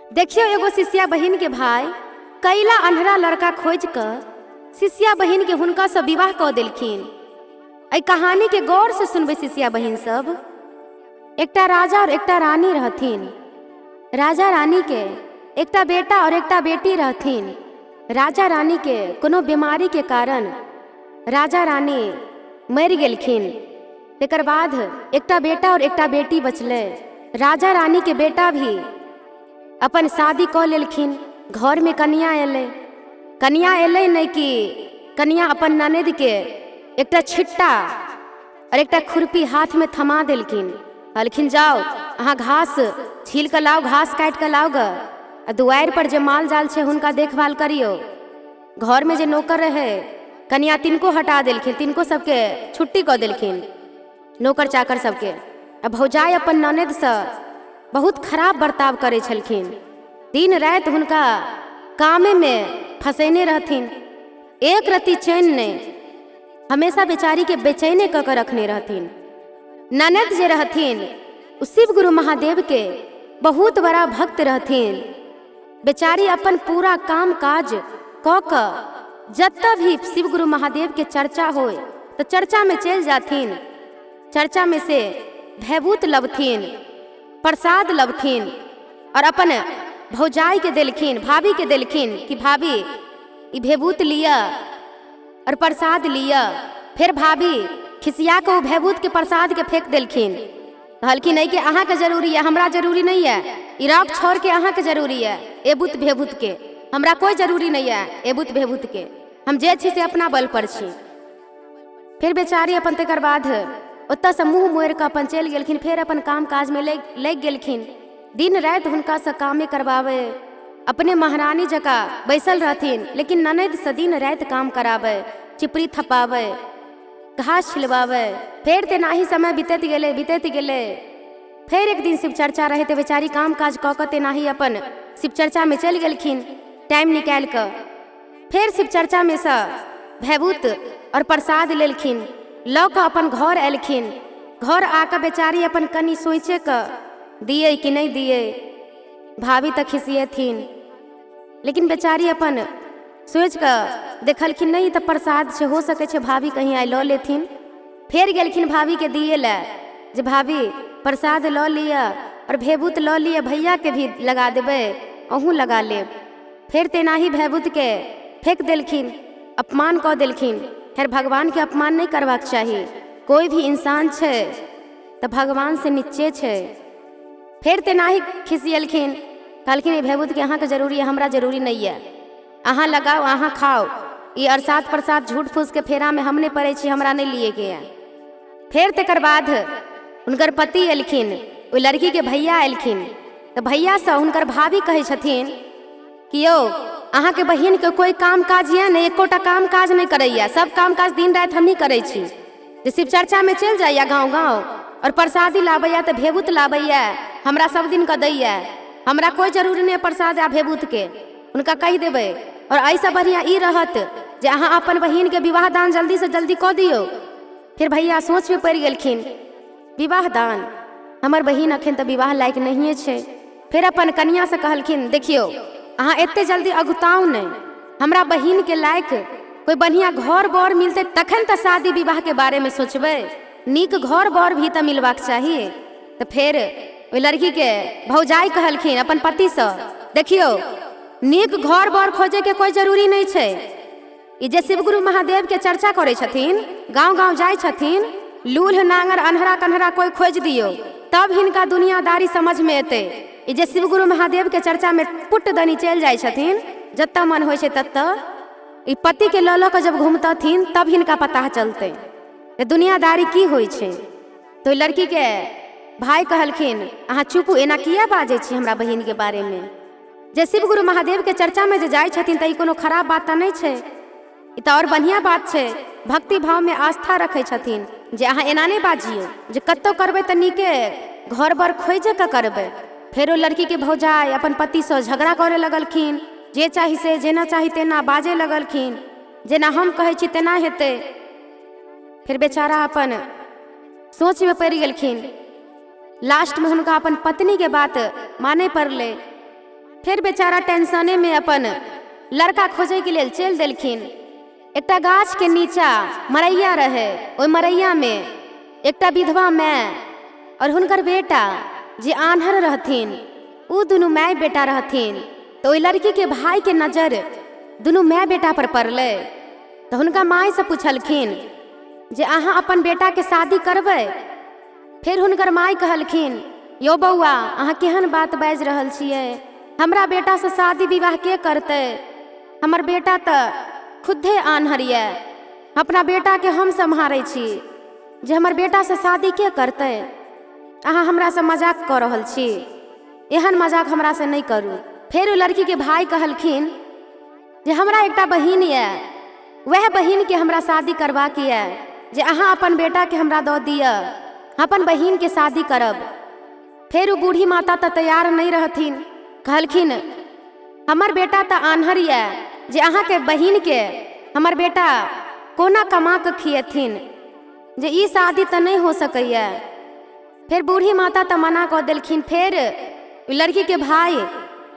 देखियो एगो सिसिया बहिन के भाई कैला अन्हरा लड़का खोज कर सिसिया बहिन के हुनका से विवाह क देलखिन। एहि कहानी के गौर से सुनबे सिसिया बहिन सब। एकटा राजा और एकटा रानी रहथिन। राजा रानी के एकटा बेटा और एकटा बेटी रहथिन। राजा रानी के कोनो बीमारी के कारण राजा रानी मरि गेलखिन। तेकर बाद एकटा बेटा और एकटा बेटी बचले। राजा रानी के बेटा भी अपन शादी क लेलखिन। घर में कन्या एले। कन्या एले नहीं कि कन्या अपन ननद के एकटा छिट्टा और एकटा खुरपी हाथ में थमा देलखिन। कहलखिन जाओ अहाँ घास छील कर लाओ, घास काट कर लाओ ग। दुआर पर जे माल जाल छे हुनका देखभाल करियो। घर में जे नौकर रहे कन्या तिनको हटा देलखिन, तिनको सबके छुट्टी क देलखिन, नौकर चाकर सबके। अब भौजाई अपन ननद से बहुत खराब बर्ताव करे छलखिन। दिन रात हुनका कामे में फंसेने रहथिन। एक रति चैन ने हमेशा बेचारी के बेचैने क कर रखने रहथिन। ननद जे रहथिन उ शिव गुरु महादेव के बहुत बड़ा भक्त रहथिन। बेचारी अपन पूरा काम काज क जत्ता भी शिव गुरु महादेव के चर्चा होए तो चर्चा में चल जाथिन। चर्चा में से भयभूत लबथिन, प्रसाद लबथिन और अपन भौजाई के देलखिन, भाभी के देलखिन कि भाभी ई भयभूत लिया और प्रसाद लिया। फिर भाभी खिसिया के भयभूत के प्रसाद के फेंक देलखिन। कहलखिन नहीं कि अहाँ के जरूरी है, हमरा जरूरी नहीं है। ई राख छोड़ के अहाँ के जरूरी है, एबूत भयभूत के हमरा कोई जरूरी नहीं है। एबूत भयभूत के हम जे छी से अपना बल पर छी। फिर बेचारी अपन तेकर बाद ओत्ता से मुँह मोड़ के अपन चल गेलखिन। फिर अपन काम काज में लग गेलखिन। दिन रात हुनका से कामे करवावे, अपने महारानी जका बैसल रहथिन। लेकिन ननद से दिन रात काम करावे, चिपरी थपावे, घास छिलवावे। फिर तेनाही समय बीतत गेले। फिर एक दिन शिव चर्चा रहे तो बेचारी काम काज क के तेनाही अपन शिव चर्चा में चल गेलखिन टाइम निकाल कर। फिर शिव चर्चा में से भयभूत और प्रसाद लेलखिन, लौ के अपन घर एलखिन। घर आकर बेचारी अपन कनी सोचे क दिए कि नहीं दिए। भाभी तक खिसियथिन, लेकिन बेचारी अपन सोच कर देखलखिन नहीं तो प्रसाद से हो सके छे भाभी कहीं आई लौ लेथिन। फिर गेलखिन भाभी के दिए ला जे भाभी प्रसाद लौ लिया और भयभूत लौ लिया, भैया के भी लगा देबे, अहूँ लगा ले। फिर तेनाही भयभूत के फेंक देलखिन, अपमान क देलखिन। फिर भगवान के अपमान नहीं करवाक चाहिए। कोई भी इंसान छे तो भगवान से नीचे छे। फिर तेनाही खिसियलखिन, कहलखिन भयभूत के अहाँ के जरूरी है, हमरा जरूरी नहीं है। अहाँ लगाओ, अहाँ खाओ। ये अरसाद प्रसाद झूठ फूस के फेरा में हमने पड़े छी, हमरा नहीं लिए के है। फिर तेकर बाद उनकर पति एलखिन, वो लड़की के भैया एलखिन। तो भैया से उनकर भाभी कहे छथिन कि यो अहाँ के बहिन के कोई काम काज है नहीं, एकोटा काम काज नहीं करैया। सब काम काज दिन रात हम ही करे छी। जे शिव चर्चा में चल जाइया गाँव गाँव और प्रसादी लाबैया तो भयभूत लाबैया, हमरा सब दिन का दैया। हमरा कोई जरूरी नहीं प्रसाद या भयभूत के, उनका कह देवे। और ऐसा बढ़िया ई रहत जे अहाँ अपन बहिन के विवाह दान जल्दी से जल्दी क दियो। फिर भैया सोच में पड़ गेलखिन, विवाह दान हमर बहिन अखन तो विवाह लायक नहीं छे। फिर अपन कन्या से कहलखिन देखियो अहाँ एते जल्दी अगुताऊ नहीं, हमरा बहिन के लायक कोई बढ़िया घर बर मिलते तखन तो शादी विवाह के बारे में सोचबे। नीक घर बर भी तो मिलवाक चाहिए। तो फिर ओई लड़की के भौजाई कहलखिन अपन पति से देखियो नीक घर बर खोजे के कोई जरूरी नहीं छे। ई जे शिव गुरु महादेव के चर्चा करे छथिन, गाँव गाँव जाय छथिन, लूल्ह नांगर अनहरा कन्हरा कोई खोज दियो तब हिनका दुनियादारी समझ में एते। ई जे शिव गुरु महादेव के चर्चा में पुट दनी चल जाय छथिन, जत्ता मन होय छे तत्ता ई पति के लऽ के जब घूमतथिन तब हिनका पता चलते दुनियादारी की होय छे। तो लड़की के भाई कहलखिन अहाँ चुपू, एना किया बाजे छी हमरा बहिन के बारे में। जे शिव गुरु महादेव के चर्चा में जे जाय छथिन त ई कोनो खराब बात नहीं छे, ई तो और बढ़िया बात छे। भक्ति भाव में आस्था रखे छथिन। जे अहाँ एना नहीं बाजियो, जे कत्तो करबे त नीके घर बर खोजे के करबे। फिर वो लड़की के भौजाई अपन पति से झगड़ा करे लगलखिन। जे चाही से जेना चाही तेना बाजे लगलखिन, जेना हम कहे छी तेना हेते। फिर बेचारा अपन सोच में पड़ गेलखिन। लास्ट में हुनका अपन पत्नी के बात माने पड़ले। फिर बेचारा टेंशने में अपन लड़का खोजे के लिए चल देलखिन। एकटा गाछ के नीचा मरैया रहे, ओहि मरैया में एकटा विधवा माय और हुनकर बेटा जे आन्हर रहथिन, उ दुनू माय बेटा रहथिन। तो ओहि लड़की के भाई के नजर दुनू माय बेटा पर पड़ले। तो हुनका माय से पूछलखिन जे अहाँ अपन बेटा के शादी करबै। फिर हुनकर माय कहलखिन, यो बौआ, अहाँ केहन बात बाजि रहल छियै? हमरा बेटा से शादी विवाह के करतै? हमर बेटा तऽ खुदे आन्हर ये, अपना बेटा के हम सम्हारै छी, जे हमर बेटा से शादी के करतै? अहाँ हमरा से मजाक कऽ रहल छी, एहन मजाक हमरा से नहीं करू। फिर ओ लड़की के भाई कहलखिन जे हमरा एकटा बहिन ये, वह बहिन के हमरा शादी करबाक ये, जे अहाँ अपन बेटा के हमरा दऽ दिअ, अपन बहिन के शादी करब। फिर वो बूढ़ी माता तो तैयार नहीं रहथिन, कहलखिन हमर बेटा तो आन्हर ये, जे अहाँ के बहिन के हमर बेटा कोना कमा के खिएथिन, जे ई शादी तो नहीं हो सकैया। फिर बूढ़ी माता तो मना कऽ देलखिन। फिर लड़की के भाई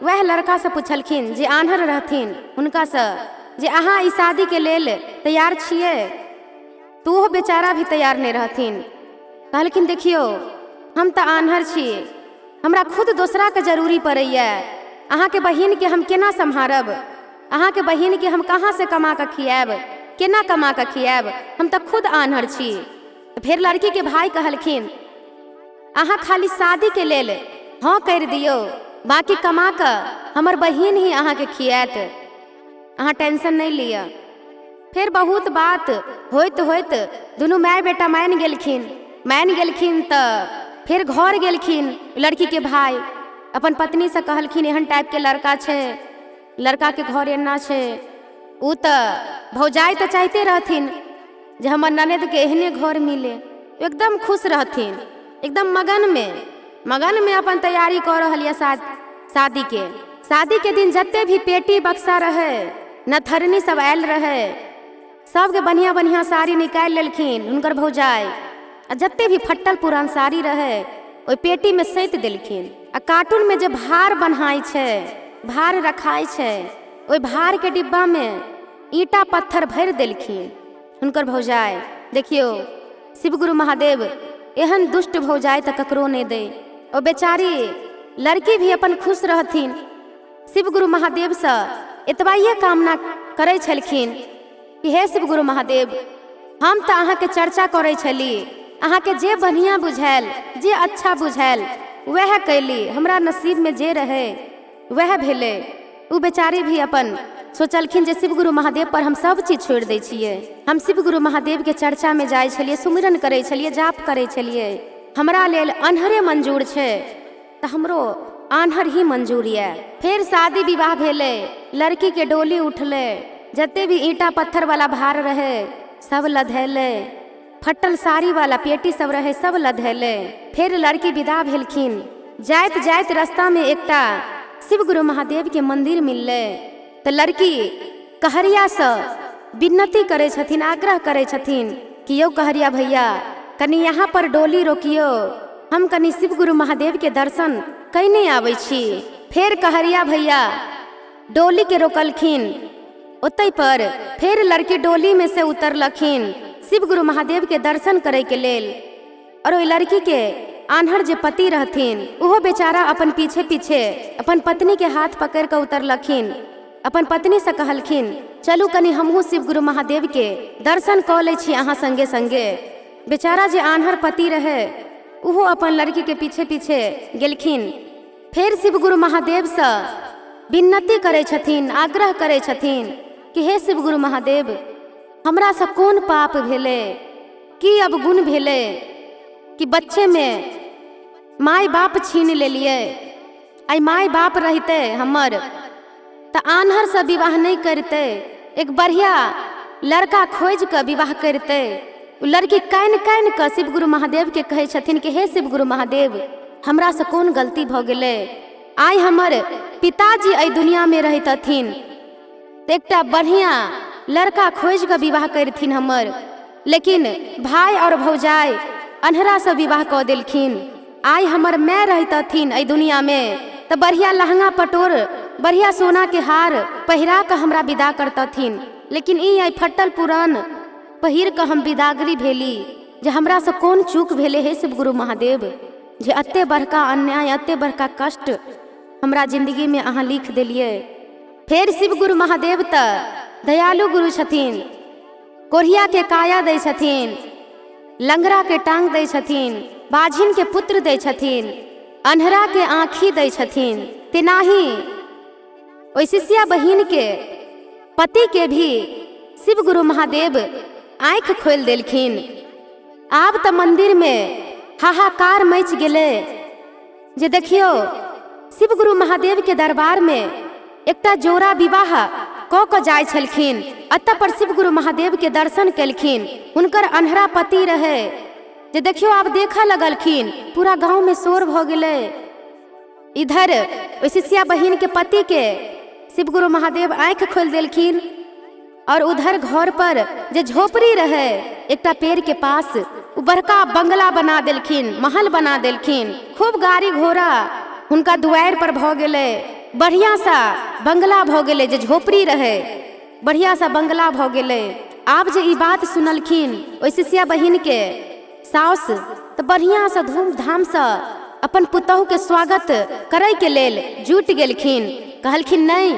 वह लड़का से पूछलखिन जे आन्हर रहथिन हुनका से, जे अहाँ ई शादी के लेल तैयार छियै? तो वो बेचारा भी तैयार नहीं रहथिन। कहलखिन देखियो, हम तो आन्हर छी, हमरा खुद दोसरा के जरूरी पड़ैया, अहाँ के बहिन के हम केना सम्हारब? अहाँ के बहिन के हम कहाँ से कमा के खियाब, केना कमा के खियाब? हम तो खुद आन्हर छी। फिर लड़की के भाई कहलखिन अहाँ खाली शादी के लेल हाँ कर दियो, बाकी कमा के हमर बहिन ही अहाँ के खियात, अहाँ टेंशन नहीं लिया। फिर बहुत बात होइत होइत दुनू माय बेटा मान गेलखिन। तो फिर घर गेलखिन। लड़की के भाई अपन पत्नी से कहलखिन एहन टाइप के लड़का छे, लड़का के घर एना छे। उ तो भौजाई तो चाहते रहथिन जे हमर ननद के एहने घर मिले, एकदम खुश रहथिन, एकदम मगन में अपन तैयारी कर रहल ये शादी के दिन जत्ते भी पेटी बक्सा रहे, नथरनी सब आयल रहे, सबके बढ़िया बढ़िया साड़ी निकाल लेलखिन हुनकर भौजाई। आ जत्ते भी फटल पुरान साड़ी रहे ओहि पेटी में सैत देलखिन। आ कार्टून में जे भार बन्हाई छे, भार रखाई छे, ओहि भार के डिब्बा में ईटा पत्थर भर देलखिन हुनकर भौजाई। देखियो शिव गुरु महादेव एहन दुष्ट भौजाई तो ककरो नहीं दे। और बेचारी लड़की भी अपन खुश रहथिन। शिव गुरु महादेव से एतबाइये कामना करे छलखिन कि हे शिव गुरु महादेव, हम तो अहाँ के चर्चा करे छली, अहाँ के जे बढ़िया बुझायल, जे अच्छा बुझायल वह कैली, हमरा नसीब में जे रहे वह भेले। उ बेचारी भी अपन सोचलखिन जे शिव गुरु महादेव पर हम सब चीज छोड़ दै छियै। हम शिव गुरु महादेव के चर्चा में जाय छलियै, सुमिरन करे छलियै, जाप करे छलियै। हमरा लेल अन्हरे मंजूर छे तो हमरो आन्हर ही मंजूर ये। फिर शादी विवाह भेले, लड़की के डोली उठले, जते भी ईटा पत्थर वाला भार रहे सब लधैले, फटल साड़ी वाला पेटी सब रहे सब लधैले। फिर लड़की विदा भेलखिन। जाइत जाइत रास्ता में एकटा शिव गुरु महादेव के मंदिर मिलले। तो लड़की कहरिया से विनती करे छथिन, आग्रह करे छथिन कि यो कहरिया भैया कनी यहाँ पर डोली रोकियो, हम कनी शिव गुरु महादेव के दर्शन कैने आबै छी। फिर कहरिया भैया डोली के रोकलखिन ओतै पर। फिर लड़की डोली में से उतरलखिन शिव गुरु महादेव के दर्शन करे के लेल। और ओहि लड़की के आन्हर जे पति रहथिन उहो बेचारा अपन पीछे पीछे अपन पत्नी के हाथ पकड़ के उतरलखिन। अपन पत्नी से कहलखिन चलू कनी हमहू शिव गुरु महादेव के दर्शन कऽ लै छी अहाँ संगे संगे। बेचारा जे आन्हर पति रहे उहो अपन लड़की के पीछे पीछे गेलखिन। फिर शिव गुरु महादेव से विनती करे छथिन, आग्रह करे छथिन कि हे शिव गुरु महादेव, हमरा से कोन पाप भेले, की अवगुण भेले कि बच्चे में माय बाप छीन लेलिए। आई माय बाप रहते हमर तो आन्हर से विवाह नहीं करते, एक बढ़िया लड़का खोज के विवाह करते। लड़की कान कान के शिव गुरु महादेव के कहे छथिन कि हे शिव गुरु महादेव, हमरा से कौन गलती भ गेले। आई हमर पिताजी एहि दुनिया में रहतथिन तो एकटा बढ़िया लड़का खोज के विवाह करथिन हमर, लेकिन भाई और भौजाई अन्हरा से विवाह कऽ देलखिन। आई हमर माय रहतथिन एहि दुनिया में तो बढ़िया लहंगा पटोर बढ़िया सोना के हार पहिरा के हमरा विदा करतथिन, लेकिन ई आई फटल पुरान पहिर के हम विदागरी भेली। जे हमरा से कौन चूक भेले है शिव गुरु महादेव, जे अत्ते बड़का अन्याय अत्ते बड़का कष्ट हमरा जिंदगी में अहाँ लिख दिलिए। फिर शिव गुरु महादेव त दयालु गुरु छथिन, कोढ़िया के काया दै छथिन, लंगड़ा के टांग दै छथिन, बाझिन के पुत्र दै छथिन, अन्हरा के आँखी दै छथिन। तेनाही ओइ शिष्या बहिन के पति के भी शिव गुरु महादेव आँख खोल देलखिन। आब त मंदिर में हाहाकार मच गेले। जे देखियो शिव गुरु महादेव के दरबार में एकटा जोड़ा विवाह क के जाय छलखिन। अतः पर शिव गुरु महादेव के दर्शन केलखिन। हुनकर अन्हरा पति रहे जे देखियो आब देखा लगलखिन, पूरा गांव में शोर भ गेले। इधर ओइ शिष्या बहिन के पति के शिव गुरु महादेव आँख खोल देलखिन और उधर घर पर जे झोपड़ी रहे एकटा पेड़ के पास उ बड़का बंगला बना देलखिन, महल बना देलखिन। खूब गाड़ी घोड़ा हुनका दुआर पर भ गेले। बढ़िया सा बंगला भ गेले, जे झोपड़ी रहे बढ़िया सा बंगला भ गेले। आब जे ई बात सुनलखिन ओइ शिष्या बहिन के साउस तो बढ़िया सा धूमधाम से अपन पुतहु के स्वागत करे के लेल जुट गेलखिन। कहलखिन नहीं,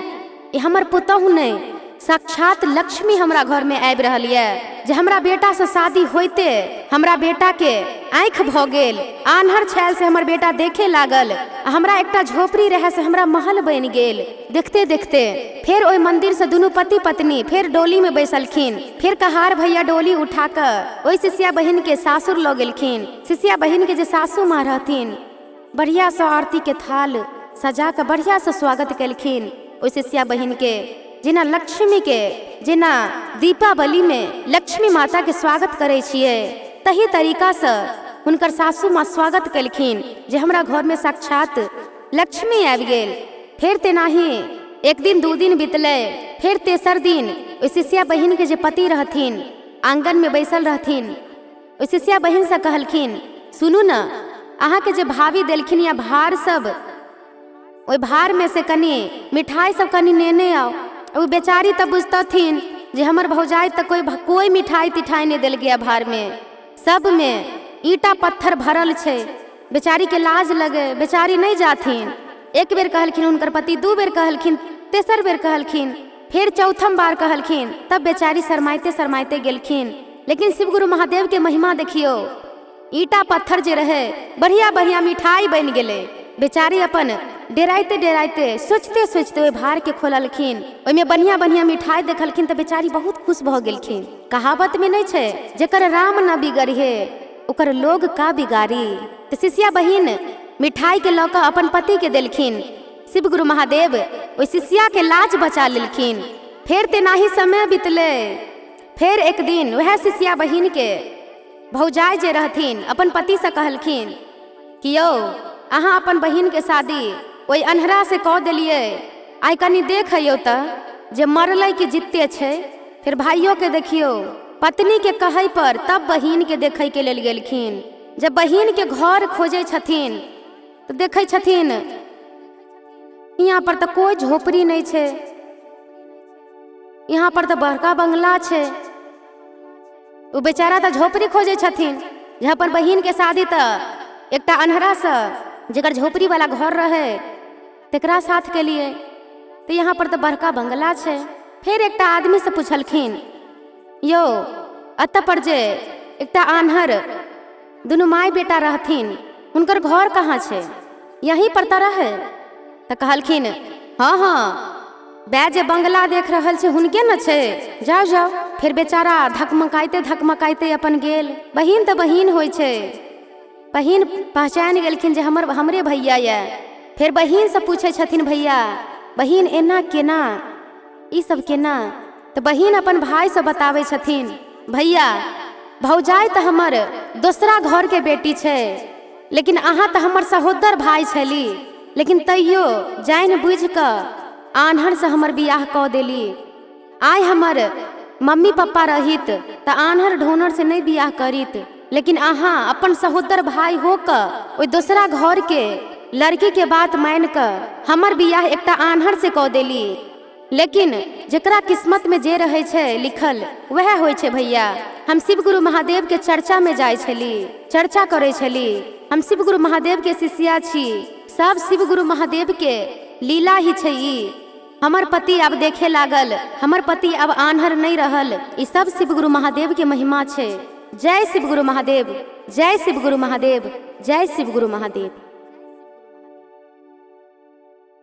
ये हमर पुतहु नहीं, साक्षात लक्ष्मी हमरा घर में आबि रहल है। जे हमरा बेटा से शादी होते हमरा बेटा के आँख भ गेल, आन्हर छैल से हमर बेटा देखे लागल, हमरा एकटा झोपड़ी रहे से हमरा महल बन गेल। देखते देखते फिर ओइ मंदिर से दुनू पति पत्नी फिर डोली में बैसलखिन। फिर कहार भैया डोली उठा कर ओइ शिष्या बहिन के सासुर ल गेलखिन। शिष्या बहिन के जे सासू माँ रहथिन बढ़िया सा आरती के थाल सजा कर बढ़िया से स्वागत केलखिन। ओइ शिष्या बहिन के जेना लक्ष्मी के जेना दीपावली में लक्ष्मी माता के स्वागत करे छिए तही तरीका से हुनकर सासू माँ स्वागत केलखिन जे हमरा घर में साक्षात लक्ष्मी आबि गेल। फिर तेनाही एक दिन दू दिन बीतले। फिर तेसर दिन ओइ शिष्या बहिन के जे पति रहथिन आंगन में बैसल रहथिन। ओइ शिष्या बहिन से कहलखिन, सुनू न, अहाँ के जे भाभी देलखिन या भार सब, ओइ भार में से कनी मिठाई सब कनी नेने आओ। वो बेचारी तब बुझतथिन जे हमर भौजाई तक कोई मिठाई तिठाई नहीं दिल गया। भार में सब में ईटा पत्थर भरल छे। बेचारी के लाज लगे, बेचारी नहीं जाथिन। एक बेर कहलखिन हुनकर पति, दू बेर कहलखिन, तेसर बेर कहलखिन, फिर चौथम बार कहलखिन। तब बेचारी शरमाइते शरमाइते गेलखिन। लेकिन शिव गुरु महादेव के महिमा देखियो, ईटा पत्थर जे रहे बढ़िया बढ़िया मिठाई बन गेले। बेचारी अपन डेराइते डेराइते सोचते सोचते ओइ भार के खोललखिन। ओइमे बढ़िया बढ़िया मिठाई देखलखिन तो बेचारी बहुत खुश भ गेलखिन। कहावत में नहीं छे, जेकर राम न बिगड़े ओकर लोग का बिगाड़ी। तो शिष्या बहिन मिठाई के लौका अपन पति के देलखिन। शिव गुरु महादेव ओइ शिष्या के लाज बचा लेलखिन। फिर तेनाही समय बीतले। फिर एक दिन वह शिष्या बहिन के भौजाई जे रहथिन अपन पति से कहलखिन कि यौ अहाँ अपन बहिन के शादी ओइ अन्हरा से कह दिलिए, आई कनी देखियो त जे मरलै कि जित्ते छे। फिर भाइयों के देखियो, पत्नी के कहै पर तब बहिन के देखै के लेल गेलखिन। जब बहिन के घर खोजे छथिन तो देखै छथिन यहाँ पर तो कोई झोपड़ी नहीं छे, यहाँ पर तो बड़का बंगला छे। वो बेचारा तो झोपड़ी खोजे छथिन, जहाँ पर बहिन के शादी तो एकटा अन्हरा से जेकर झोपड़ी वाला घर रहे तेकरा साथ के लिए। तो यहाँ पर तो बड़का बंगला छे। फिर एकटा आदमी से पूछलखिन, यो अतः पर जे एकटा आन्हर दुनू माय बेटा रहथिन हुनकर घर कहाँ छे, यहीं पर तो रहे। तो कहलखिन, हाँ हाँ बै जे बंगला देख रहल छे हुनके न छे, जाओ जाओ। फिर बेचारा धकमकाइते धकमकाइते अपन गेल। बहिन तो बहिन होइ छे। बहिन पहचान गेलखिन जे हमरे भैया ये। फिर बहिन से पूछे छथिन, भैया बहिन एना केना, ई सब केना। तो बहिन अपन भाई से बतावे छथिन, भैया भौजाई तो हमर दूसरा घर के बेटी छे, लेकिन अहाँ तो हमर सहोदर भाई छली, लेकिन तैयो जान बुझ कर आन्हर से हमर बियाह कऽ देली। आइ हमर मम्मी पापा रहित तो आन्हर ढोनर से नहीं बियाह करित, लेकिन अहाँ अपन सहोदर भाई होकर ओइ दूसरा घर के लड़की के बात मान कर हमर बियाह एकटा आन्हर से कऽ देली। लेकिन जकरा किस्मत में जे रहे छे लिखल वह होय छे भैया। हम शिव गुरु महादेव के चर्चा में जाय छली, चर्चा करे छली। हम शिव गुरु महादेव के शिष्या छी। सब शिव गुरु महादेव के लीला ही छे। हमर पति अब देखे लागल, हमर पति अब आन्हर नहीं रहल। ई सब शिव गुरु महादेव के महिमा छे। जय शिव गुरु महादेव, जय शिव गुरु महादेव, जय शिव गुरु महादेव।